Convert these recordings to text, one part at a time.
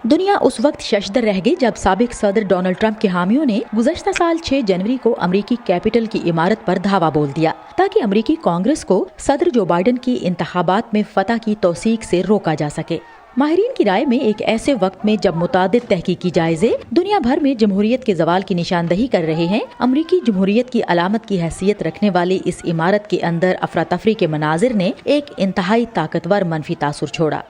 دنیا اس وقت ششدر رہ گئی جب سابق صدر ڈونلڈ ٹرمپ کے حامیوں نے گزشتہ سال 6 جنوری کو امریکی کیپٹل کی عمارت پر دھاوا بول دیا تاکہ امریکی کانگریس کو صدر جو بائیڈن کی انتخابات میں فتح کی توثیق سے روکا جا سکے۔ ماہرین کی رائے میں ایک ایسے وقت میں جب متعدد تحقیقی جائزے دنیا بھر میں جمہوریت کے زوال کی نشاندہی کر رہے ہیں، امریکی جمہوریت کی علامت کی حیثیت رکھنے والی اس عمارت کے اندر افراتفری کے مناظر نے ایک انتہائی طاقتور منفی تاثر چھوڑا۔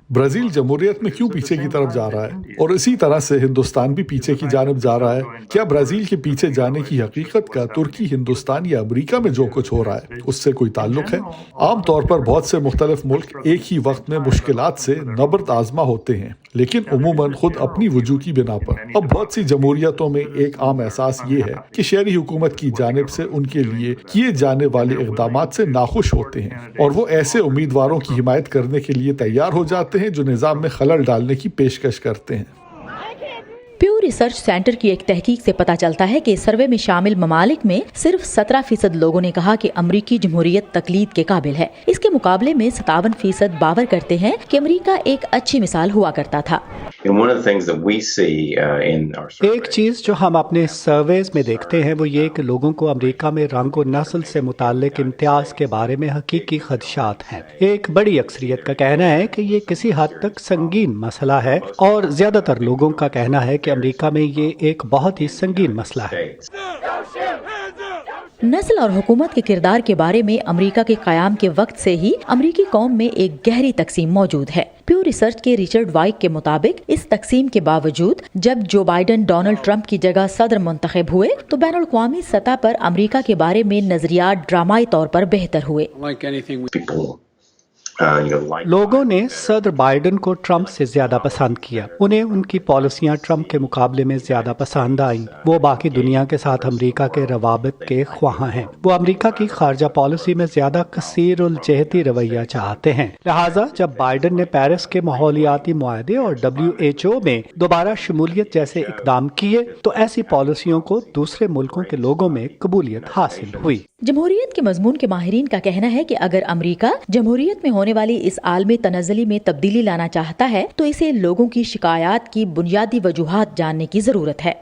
برازیل جمہوریت میں کیوں پیچھے کی طرف جا رہا ہے اور اسی طرح سے ہندوستان بھی پیچھے کی جانب جا رہا ہے؟ کیا برازیل کے پیچھے جانے کی حقیقت کا ترکی، ہندوستان یا امریکہ میں جو کچھ ہو رہا ہے اس سے کوئی تعلق ہے؟ عام طور پر بہت سے مختلف ملک ایک ہی وقت میں مشکلات سے نبرد آزما ہوتے ہیں، لیکن عموماً خود اپنی وجوہ کی بنا پر۔ اب بہت سی جمہوریتوں میں ایک عام احساس یہ ہے کہ شہری حکومت کی جانب سے ان کے لیے کیے جانے والے اقدامات سے ناخوش ہوتے ہیں اور وہ ایسے امیدواروں کی حمایت کرنے کے لیے تیار ہو جاتے ہیں جو نظام میں خلل ڈالنے کی پیشکش کرتے ہیں۔ پیو ریسرچ سینٹر کی ایک تحقیق سے پتہ چلتا ہے کہ سروے میں شامل ممالک میں صرف 17% لوگوں نے کہا کہ امریکی جمہوریت تقلید کے قابل ہے۔ اس کے مقابلے میں 57% باور کرتے ہیں کہ امریکہ ایک اچھی مثال ہوا کرتا تھا۔ ایک چیز جو ہم اپنے سرویز میں دیکھتے ہیں وہ یہ کہ لوگوں کو امریکہ میں رنگ و نسل سے متعلق امتیاز کے بارے میں حقیقی خدشات ہیں۔ ایک بڑی اکثریت کا کہنا ہے کہ یہ کسی حد تک سنگین مسئلہ ہے اور زیادہ تر لوگوں کا کہنا ہے کہ امریکہ میں یہ ایک بہت ہی سنگین مسئلہ ہے۔ نسل اور حکومت کے کردار کے بارے میں امریکہ کے قیام کے وقت سے ہی امریکی قوم میں ایک گہری تقسیم موجود ہے۔ پیو ریسرچ کے ریچرڈ وائک کے مطابق اس تقسیم کے باوجود جب جو بائیڈن ڈونلڈ ٹرمپ کی جگہ صدر منتخب ہوئے تو بین الاقوامی سطح پر امریکہ کے بارے میں نظریات ڈرامائی طور پر بہتر ہوئے۔ لوگوں نے صدر بائیڈن کو ٹرمپ سے زیادہ پسند کیا، انہیں ان کی پالیسیاں ٹرمپ کے مقابلے میں زیادہ پسند آئیں۔ وہ باقی دنیا کے ساتھ امریکہ کے روابط کے خواہاں ہیں، وہ امریکہ کی خارجہ پالیسی میں زیادہ کثیر الجہتی رویہ چاہتے ہیں۔ لہٰذا جب بائیڈن نے پیرس کے ماحولیاتی معاہدے اور WHO میں دوبارہ شمولیت جیسے اقدام کیے تو ایسی پالیسیوں کو دوسرے ملکوں کے لوگوں میں قبولیت حاصل ہوئی۔ جمہوریت کے مضمون کے ماہرین کا کہنا ہے کہ اگر امریکہ جمہوریت میں ہونے والی اس عالمی تنزلی میں تبدیلی لانا چاہتا ہے تو اسے لوگوں کی شکایات کی بنیادی وجوہات جاننے کی ضرورت ہے۔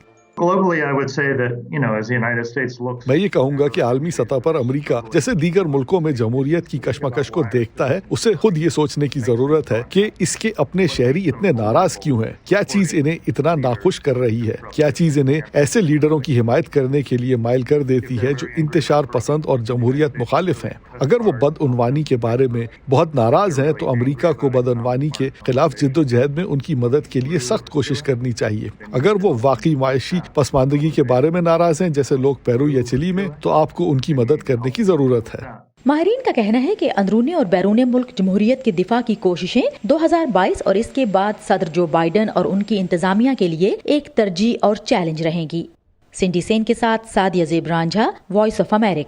میں یہ کہوں گا کہ عالمی سطح پر امریکہ جیسے دیگر ملکوں میں جمہوریت کی کشمکش کو دیکھتا ہے، اسے خود یہ سوچنے کی ضرورت ہے کہ اس کے اپنے شہری اتنے ناراض کیوں ہیں؟ کیا چیز انہیں اتنا ناخوش کر رہی ہے؟ کیا چیز انہیں ایسے لیڈروں کی حمایت کرنے کے لیے مائل کر دیتی ہے جو انتشار پسند اور جمہوریت مخالف ہیں؟ اگر وہ بدعنوانی کے بارے میں بہت ناراض ہیں تو امریکہ کو بدعنوانی کے خلاف جد و جہد میں ان کی مدد کے لیے سخت کوشش کرنی چاہیے۔ اگر وہ واقعی معاشی پسماندگی کے بارے میں ناراض ہیں جیسے لوگ پیرو یا چلی میں، تو آپ کو ان کی مدد کرنے کی ضرورت ہے۔ ماہرین کا کہنا ہے کہ اندرونی اور بیرون ملک جمہوریت کے دفاع کی کوششیں 2022 اور اس کے بعد صدر جو بائیڈن اور ان کی انتظامیہ کے لیے ایک ترجیح اور چیلنج رہیں گی۔ سنڈی سین کے ساتھ سعدیہ زیب رانجھا، وائس آف امریکہ۔